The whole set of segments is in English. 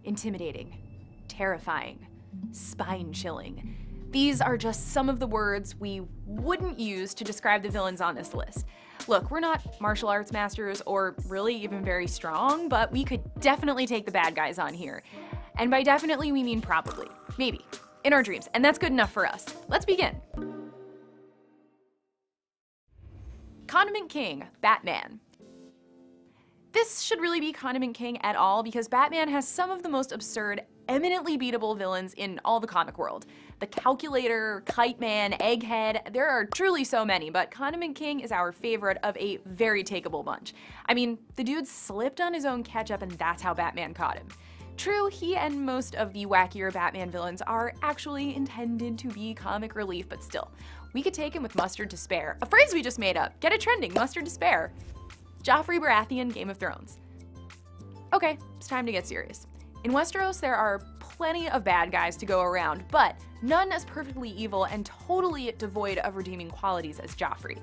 intimidating, terrifying, spine-chilling. These are just some of the words we wouldn't use to describe the villains on this list. Look, we're not martial arts masters or really even very strong, but we could definitely take the bad guys on here. And by definitely, we mean probably, maybe, in our dreams, and that's good enough for us. Let's begin. Condiment King, Batman. This should really be Condiment King at all because Batman has some of the most absurd, eminently beatable villains in all the comic world. The Calculator, Kite Man, Egghead, there are truly so many, but Condiment King is our favorite of a very takeable bunch. I mean, the dude slipped on his own ketchup and that's how Batman caught him. True, he and most of the wackier Batman villains are actually intended to be comic relief, but still, we could take him with mustard to spare. A phrase we just made up. Get it trending, mustard to spare. Joffrey Baratheon, Game of Thrones. Okay, it's time to get serious. In Westeros, there are plenty of bad guys to go around, but none as perfectly evil and totally devoid of redeeming qualities as Joffrey.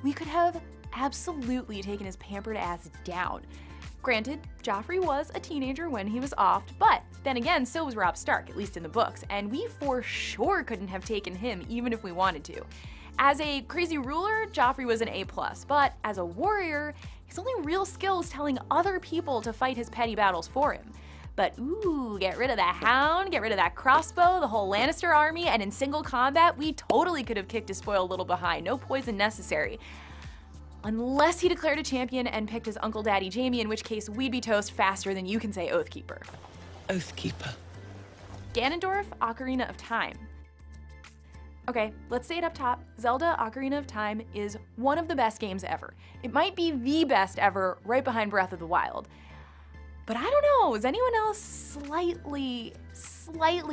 We could have absolutely taken his pampered ass down. Granted, Joffrey was a teenager when he was offed, but then again, so was Robb Stark, at least in the books, and we for sure couldn't have taken him even if we wanted to. As a crazy ruler, Joffrey was an A+, but as a warrior, his only real skill is telling other people to fight his petty battles for him. But ooh, get rid of that hound, get rid of that crossbow, the whole Lannister army, and in single combat, we totally could have kicked his spoiled little behind, no poison necessary. Unless he declared a champion and picked his Uncle Daddy Jaime, in which case we'd be toast faster than you can say Oathkeeper. Oathkeeper. Ganondorf, Ocarina of Time. Okay, let's say it up top. Zelda Ocarina of Time is one of the best games ever. It might be the best ever, right behind Breath of the Wild. But I don't know, is anyone else slightly,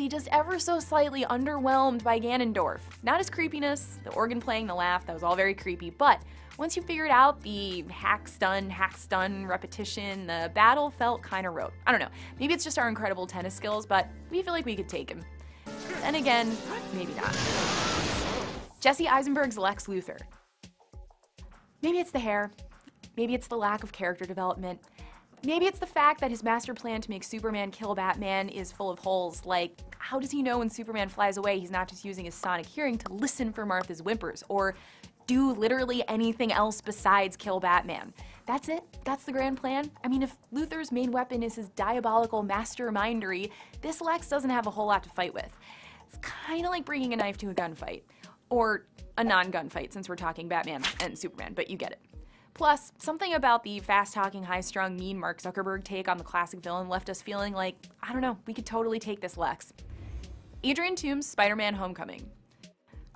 just ever so slightly underwhelmed by Ganondorf? Not his creepiness, the organ playing, the laugh, that was all very creepy, but once you figured out the hack stun repetition, the battle felt kinda rote. I don't know, maybe it's just our incredible tennis skills, but we feel like we could take him. Then again, maybe not. Jesse Eisenberg's Lex Luthor. Maybe it's the hair, maybe it's the lack of character development, maybe it's the fact that his master plan to make Superman kill Batman is full of holes, like how does he know when Superman flies away he's not just using his sonic hearing to listen for Martha's whimpers, or do literally anything else besides kill Batman? That's it? That's the grand plan? I mean, if Luthor's main weapon is his diabolical mastermindery, this Lex doesn't have a whole lot to fight with. It's kinda like bringing a knife to a gunfight. Or a non-gunfight, since we're talking Batman and Superman, but you get it. Plus, something about the fast-talking, high-strung, mean Mark Zuckerberg take on the classic villain left us feeling like, I don't know, we could totally take this Lex. Adrian Toomes, Spider-Man Homecoming.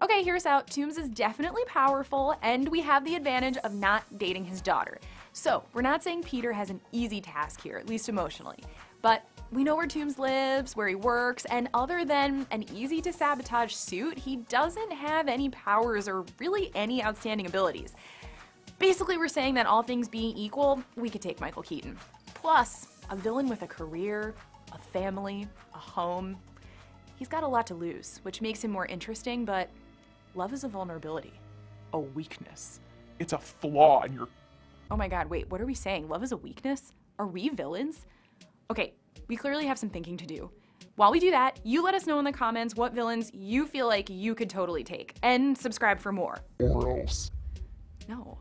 Okay, hear us out. Toomes is definitely powerful, and we have the advantage of not dating his daughter. So, we're not saying Peter has an easy task here, at least emotionally. But we know where Toomes lives, where he works, and other than an easy-to-sabotage suit, he doesn't have any powers or really any outstanding abilities. Basically, we're saying that all things being equal, we could take Michael Keaton. Plus, a villain with a career, a family, a home. He's got a lot to lose, which makes him more interesting, but love is a vulnerability. A weakness. It's a flaw in your... Oh my god, wait, what are we saying? Love is a weakness? Are we villains? Okay, we clearly have some thinking to do. While we do that, you let us know in the comments what villains you feel like you could totally take, and subscribe for more. Or else. No.